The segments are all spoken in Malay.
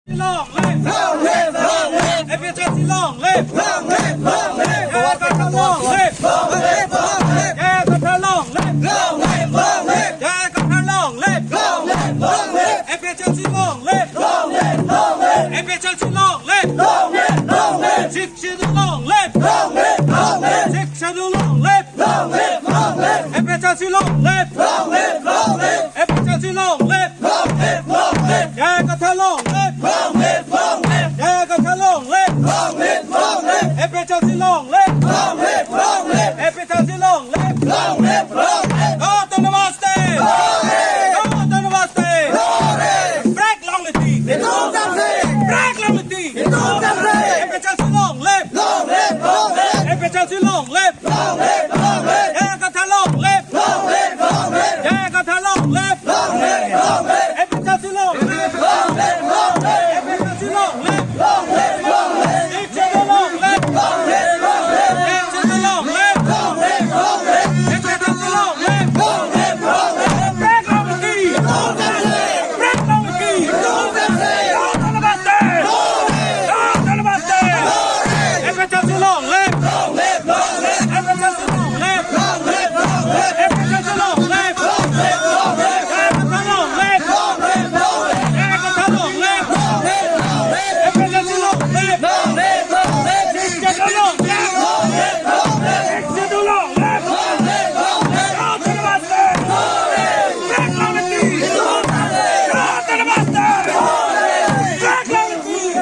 Long live, long live, long live. FHS long live, long live, long live. Yeah, Qatar long live, long live, long live. Yeah, Qatar long live, long live, long live. Yeah, Qatar long live, long live, long live. FHS long live, long live, long live. FHS long live, long live, long live. Sikh schedule long live, long live, long live. Sikh schedule long live, long live, long live. FHS long live, long live, long live. FHS long live, long live, long live. Yeah, Qatar long live. Long live, long live. Yeah, Qatar long live. Long live, long live. FHS long live. Long live, long live. FHS long live. Long live, long live. Go to Namaste. Go to Namaste. Break long live. Break long live. FHS long live. Long live, long live. FHS long live. Long live, long live. Yeah, Qatar long live. Long live, long live. Yeah, Qatar long live. Long live, long live. FHS long live. Long live, long live. Long live, long live, long live. Sikh schedule long live, long live, long live. Sikh schedule long live, long live, long live. Sikh schedule long live, long live, long live. Break long the key, long live. Break long the key, long live. Go to Namaste, go to Namaste. FHS long live, long live, long live. FHS long live, long live, long live. FHS long live, long live, long live. Qatar long live, long live, long live. Qatar long live, long live. FHS long live, long live, long live. Sikh schedule long live, long live, long live. Sikh schedule long live, long live, long live. Go to Namaste, break long the key, go to Namaste, break long the key,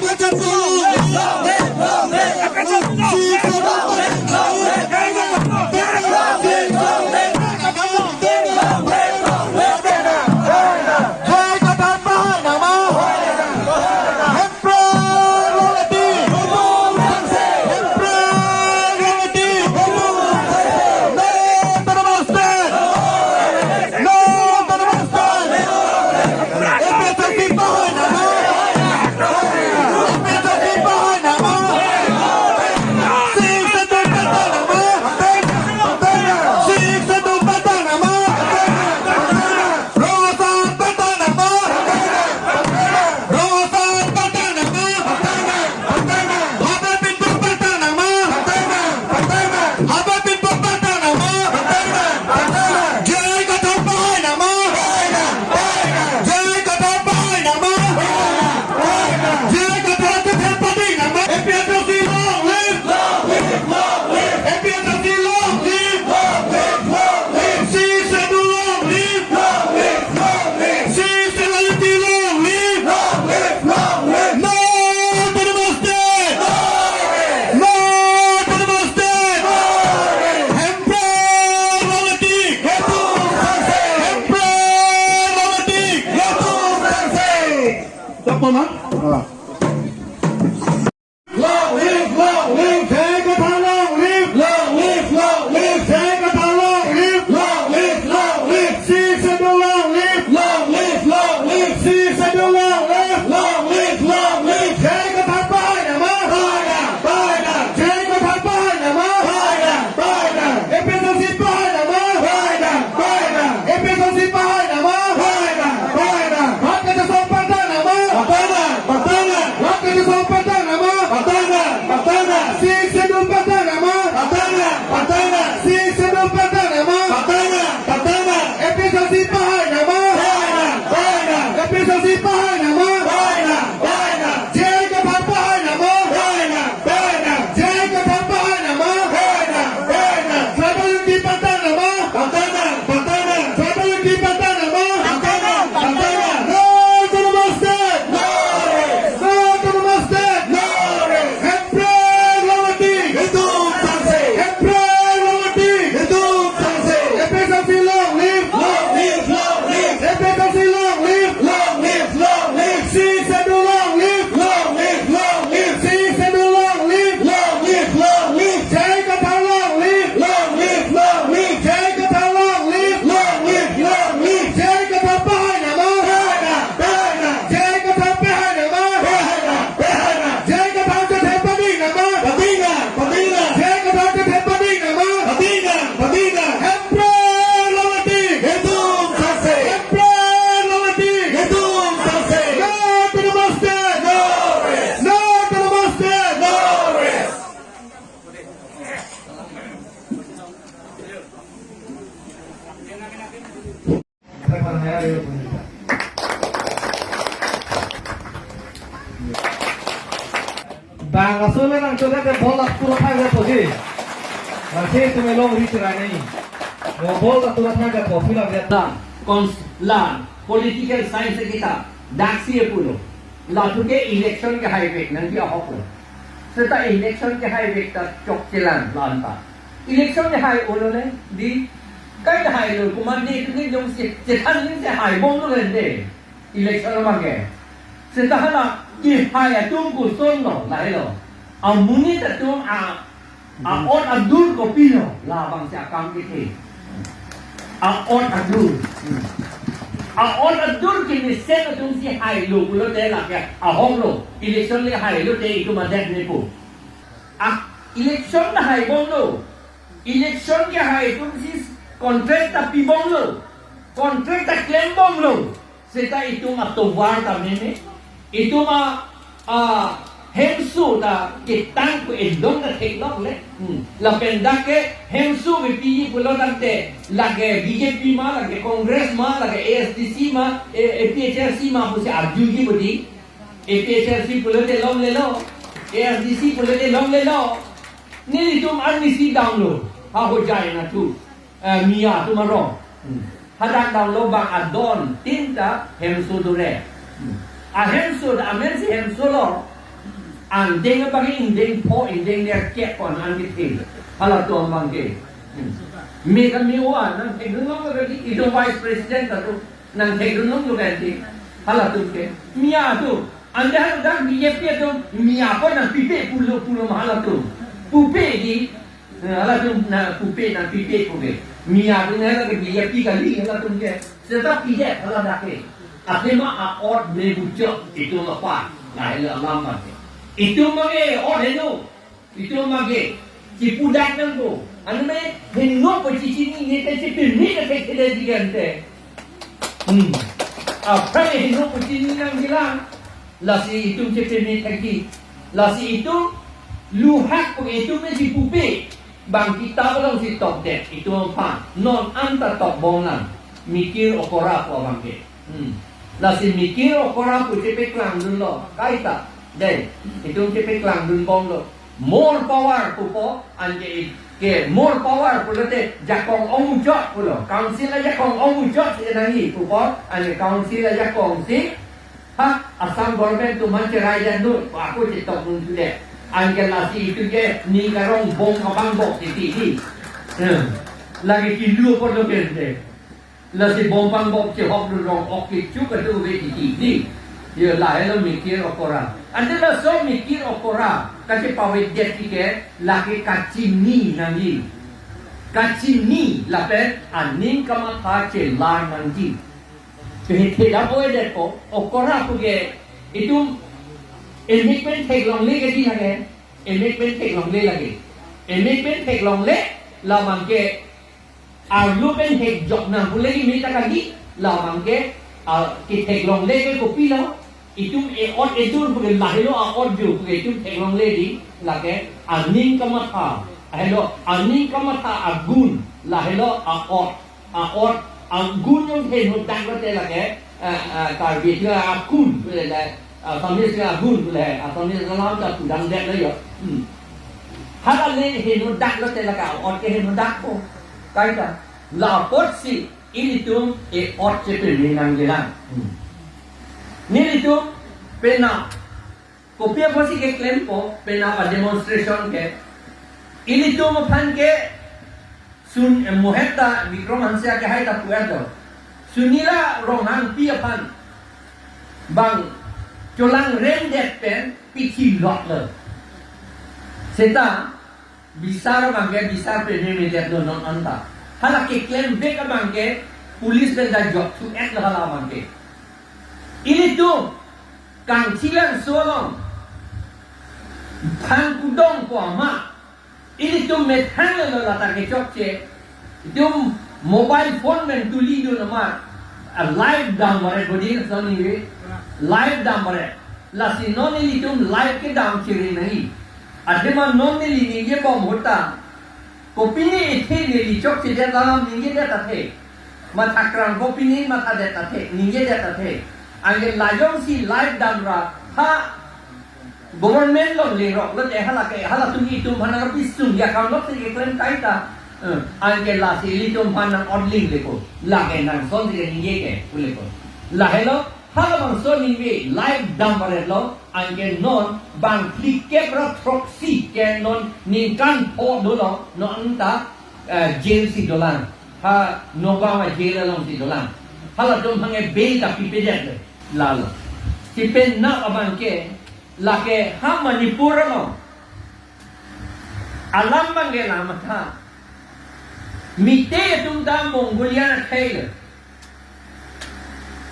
FHS long live, long live, long live. FHS long live, long live, long live. Long live, long live, long live. Long live, long live, long live. Jai Qatar Mahanama. Emperor Royalty. Emperor Royalty. No to Namaste. No to Namaste. FHS Mahanama. FHS Mahanama. Sikh schedule Patanama. Sikh schedule Patanama. Rosan Patanama. Rosan Patanama. Habibin Patanama. Habibin Patanama. Jai Qatar Mahanama. Jai Qatar Mahanama. Jai Qatar Patanama. FHS long live. Long live, long live. FHS long live. Long live, long live. Sikh schedule long live. Long live, long live. Sikh loyalty long live. Long live, long live. No to Namaste. No to Namaste. Emperor Royalty. Emperor Royalty. Siapa man? Long live, long live. Jai Qatar long live. Long live, long live. Jai Qatar long live. Long live, long live. Sikh schedule long live. Long live, long live. Sikh schedule long live. Long live, long live. Jai Qatar Mahanama. Jai Qatar Mahanama. FHS Mahanama. FHS Mahanama. Pakistan Patanama. bang asal nang coba ke bola tulah thaga poji masih tu melong ritual ni bola tulah thaga poji lah dia la political science kita daksi pulo la tu ke election ke highway nanti apa pulo serta election ke highway ta chok jalan lanta election ke highway ulo ne di kai highway lo kuman ni tu ni jong si jetan ni se highway bong lo le election ma ke serta hala di highway tu ku son lo lai lo amuni ta tu a on adul ko pino la bang sia kam ke the on adul on adul ke ni sen tu si highway lo lo de la ke hong lo election le highway lo de itu ma de ni pu election na highway bong lo election ke highway tu si contract tapi bong lo contract ta claim bong lo serta itu ma towar ta ni itu ma hemsu da kitang ko endong na theklok le la penda ke hemsu bi pi pulo dante lage BJP ma lage Congress ma lage ASDC ma APHRC ma pusi arju ji budi APHRC pulo de long le lo ASDC pulo de long le lo ni tum arni si download ha ho jai na tu mia tu ma ro hadak download bang adon tinta hemsu dure hemsu da amen si hemsu lo andeng bagi indeng po indeng dia kek pon angit hala tu ambang ke mega miwa nang tegulong lagi itu vice president tu nang tegulong lu ganti hala tu ke mia tu anda dah BJP tu mia pun nang pipe pulo mahala tu pupe di hala tu na pupe na pipe pupe mia tu na ke BJP kali hala tu ke sebab pije hala dah ke atema aord me bucok itu lepas lai le alam itu mage oreno itu mage cipudak nangko anu me henno pocicini ni te cipini ke kede digante apa ni henno pocicini nang bilang lasi itu cipini tadi lasi itu luhak ko itu me cipupe bang kita belum si top deck itu apa non anta top bongan mikir okora ko bangke lasi mikir okora ko cipe klang dulu kaita dan itu kita kelang dun bong lo more power pupo anje ke more power pulo te jakong ong jot pulo council la jakong ong jot se nangi pupo anje council la jakong si ha asam government tu mancerai dan dun aku cetok dun tu de anje lasi itu je ni karong bong abang bok ti lagi kilu pulo kente lasi bong bang bok che hok dun rong ok chu ka tu ve ti dia lahir lo mikir okora. Anda lo so mikir okora. Kasi pawit jet ke laki kacini nangi. Kacini lape aning kamata che lar nangi. Jadi dah boleh depo okora puge itu enigment take long le ke di lagi. Enigment take long le lagi. Enigment take long le la mangke arlu pen take job na boleh ni minta lagi la mangke ki take long le ke kopi lo itu od itu bukan lahir lo od ju bukan itu teknologi lady lagi aning kamata hello aning kamata agun lahir lo od agun yang hen hutang ko te lagi karbi ke akun boleh lah sambil ke agun boleh atau ni dalam tak tudang dek le yo hal le hen hutang ko te lagi od ke hen hutang ko kaita la pot si ini tu od cepe ni nang jalan ni itu pena kopi apa sih ke claim po pena apa demonstration ke ini tu mapan ke sun moheta Vikromansia ke hai tak kuat tu sunila rongan piapan bang colang rendet pen pici lot le seta bisar bangke bisar pe ni media tu non anta hala ke claim be ka bangke polis dan job tu ek la hala bangke ini tu kang silang solong pan kudong ko ama ini tu methang lo la ta ke chok che itu mobile phone men tu li do nama live dam mare bodi so ni live dam mare la si non ni tu live ke dam chiri nahi adema non ni ni ye bom hota kopi ni the ni chok che dalam ni ye ta the matakran kopi ni mata de ta the ni ye de ta the angin lajong si live dan ra ha government lo lerok lo te hala tungi tum hanang pisum ya kam lo te klaim kaita anke la sili tum hanang odling leko la ke nan son ti ni ye ke uleko la hello hala bang so ni we live dumber lo anke non bang click ke pro proxy ke non nin kan po do lo no anta jail si dolan ha no ba ma jail lo si dolan hala tum hange bail ta pi pe le la lo si pen na abang ke lake ha Manipur lo alam bange lama tha mite tumda Mongolia na khail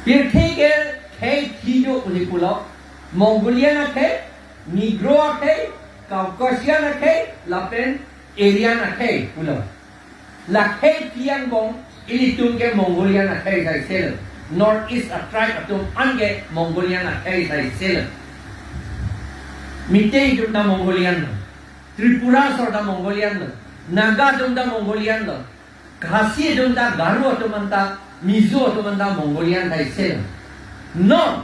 pir ke khail thijo Manipur lo Mongolia na khail Negro na khail Caucasia na khail lapen area na khail pulo la khail tiang bong ili tum ke Mongolia na khail dai sel North East a tribe atum ange Mongolia na khail dai sel Mite tumda Mongolian lo, Tripura sorda Mongolian lo, Naga tumda Mongolian lo, Khasi tumda Garu tumanda, Mizo tumanda Mongolian dai sel. No,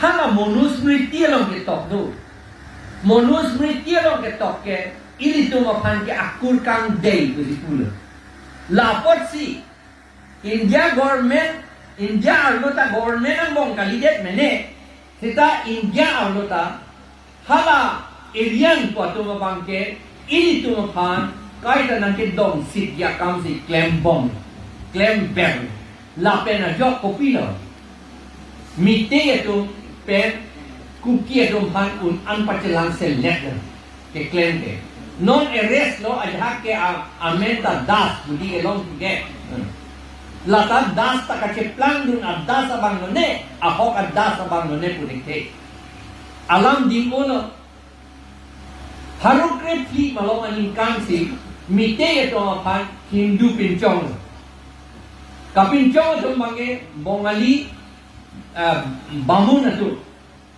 hanga monusmriti lo ke tok do, monusmriti lo ke tok ke, ili tumapan ke akur kang day kusi pula. Lapot si, India government, India anggota government ang bong kalidet mene. Kita India anggota hala Indian ko tuma bangke ini tuma pan kaita nanti dong sit ya kam si claim bomb claim bang la pena jok kopi lo mite itu pen kuki itu pan un anpacelang select ke claim ke non arrest lo ajak ke amenta das budi elong ke Lata das tak kaceplang dun adas abang none, ahok adas abang none pudikte. Alam di mono, haruk repli malong aning kansi, mite itu apa Hindu pincong. Kapincong itu bangke Bongali, Bamun itu.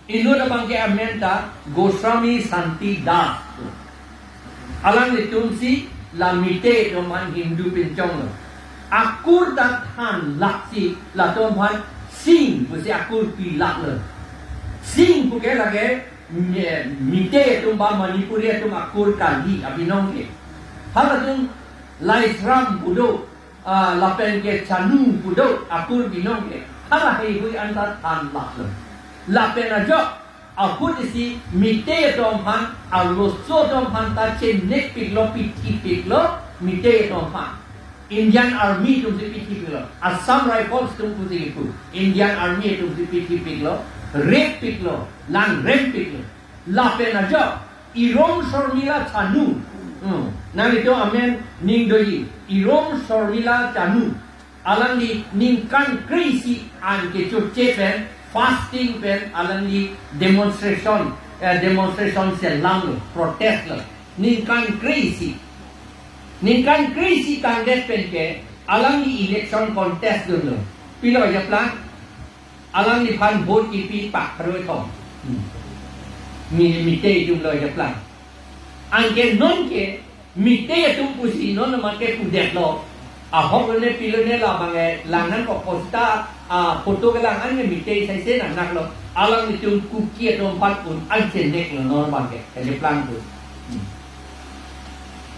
Indo itu bangke amenta Goswami Santi Das. Alam itu si la mite itu man Hindu pincong. Akur dan han laksi la tuan sing busi akur pi lak le sing buke lage mite tumba Manipuri tum akur kali abinong ke hala tum laisram budo lapen ke chanu budo akur binong ke hala hei hui anta han lak le lapen ajo akur isi mite tum han aluso tum han ta chen nek piklo piklo mite tum han Indian Army tum si piti piglo, Assam Rifles tum puti ipu, Indian Army tum si piti piglo, Rep piglo, Lang Rem piglo, Lapen aja, Irom Sormila Chanu, nang itu amen ning doi, Irom Sormila Chanu, alang di ning kan crazy an ke chuche pen, fasting pen, alang di demonstration selang protest lo, ning kan crazy. Ningkan crazy kandet pen ke alang ni election contest dulu. Pilo ya plan. Alang ni pan vote kipi pak peroi thong. Mite jumlo ya plan. Angke non ke mite tum pusi non make pudet lo. Ahok ne pilo ne la bangai langan ko posta foto ke langan ne mite sai se nak lo. Alang ni tum kuki tum pat pun anche nek lo non bangai. Ya plan tu.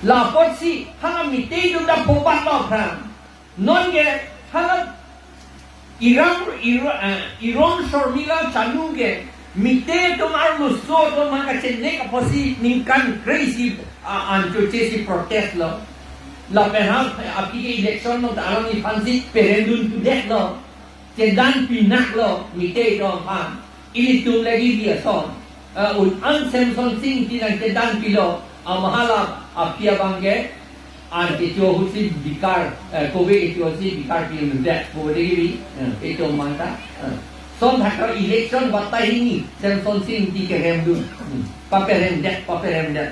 Lapot si hanga mite itu dah bobat lo kan non ke hanga Iram Sormila Chanu ke mite itu malu so to manga cenne ka posi ningkan crazy anjo chesi protest lo la penha api ke election no dalam ni fansi perendun tu dek lo cedan pinak lo mite itu pan ini tu lagi dia son un ansemson sing tinang cedan pilo amahala apia bangge anti jo husi bikar kowe itu husi bikar pil muda boleh gini itu manta son hakar election batai ini semson sing di keremdu paperem dat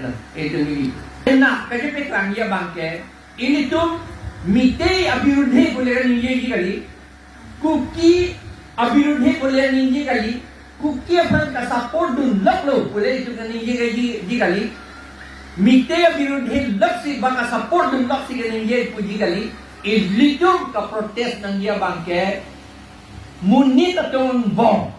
lah itu gini enak kerja pekrang ya bangge ini tu mite abirudhe boleh ninje kali kuki abirudhe boleh ninje kali kuki apa ka support dun lo boleh itu ninje kali Mite birudhe laksi banga support dum laksi ke ninje puji kali idlitum ka protest nang dia bangke munit atong bom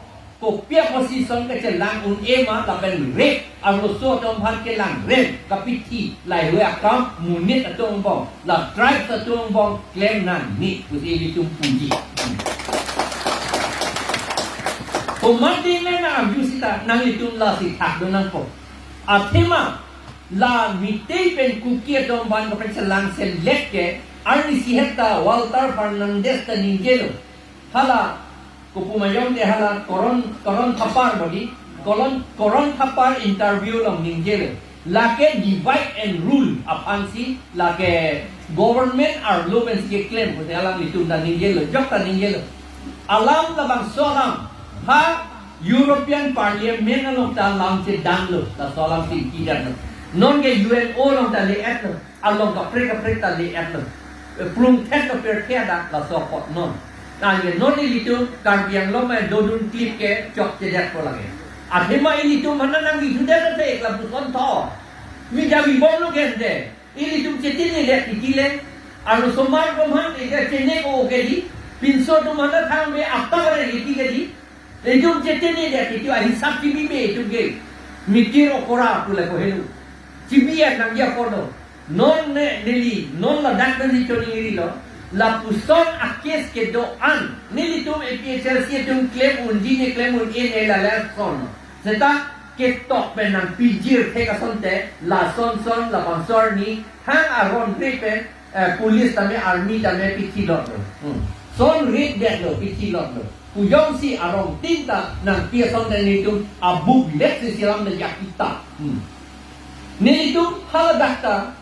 Kopiak posisyon ka lang un ema laban rep aroso tomhan ke lang rep kapiti lai hue akam munit atong bong la tribe atong bong claim nan ni pusi itu puji Pemanding na amjusita nang itong la si tak donang po atema la mitay pen kukia tomban ka sa lang select ke arni siheta Walter Fernandez ta Ningelo hala Kupumayong de hala koron kapar bagi koron kapar interview long ningjel lake divide and rule apan si lake government ar loben si claim ko alam itu dan ningjel jok ta ningjel alam labang solam ha European Parliament along ta lam si danlo ta solam si kidan non ke UNO long ta le et along ka prek ta le et plung tet ka per keda la sokot non Nanya non itu karbiang loma dodun klip ke cok cedak ko lagi. Adema itu mana nang itu dah te iklan puson tho. Mi jawi bom lo gente. Ini tu cetin ni dek dikile. Anu somar ko man ika cene ko okedi. Pinso tu mana thang me apa bare dikile di. Itu cetin ni dek itu hisab tibi me itu ge. Mikir okora pula ko helu. Cibian nang dia kono. Non ne neli non la dak ni choni iri lo. La puson akes ke doan nili tum EPHL si tum claim undi ne claim un in la son seta ke tok penang pijir te ka sonte la son la bangor ni hang aron tripe police tame army tame piti lot son read that lo piti lot lo uyong si arong tinta nang pia sonte ni tum abu let si silam na yakita nili tum haladakta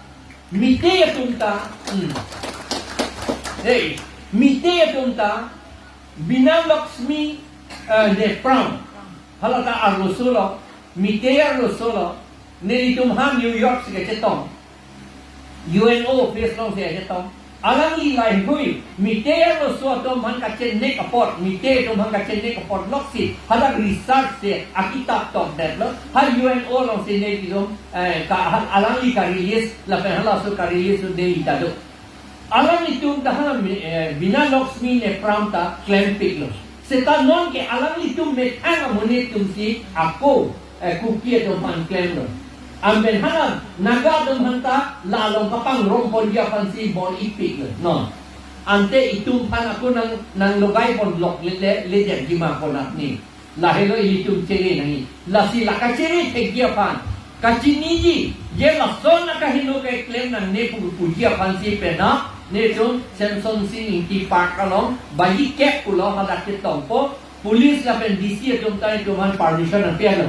mite tumta Hey, mite tumta binang Laksmi ne pram halata arusolo mite arusolo ne tumha New York se chetong UNO face long se chetong alang li lai hui mite arusolo tom han ka chen ne kapot mite tom han ka chen ne kapot loksi hala research se akita top that lo hal UNO long se ne tidom ka alang li ka release la pe hala so ka release de itado alam itu dalam bina Laksmi ne pramta claim piklos. Seta non ke alam itu metang amunit tumsi ako kukia doman claim lo. Amben halam naga domanta lalong kapang rompon dia pansi bon ipik lo. No. Ante itu pan aku nang logay pon blok lejet jima ponat ni. Lahelo itu ceri nangi. Lasi lakaceri tegia pan. Kachiniji je lason nakahino ke claim nang ne puja pansi pena. Netum Samson Singh ki park along bagi kek pulau hadak ke tompo polis la pen DC tum tai tuman permission an piano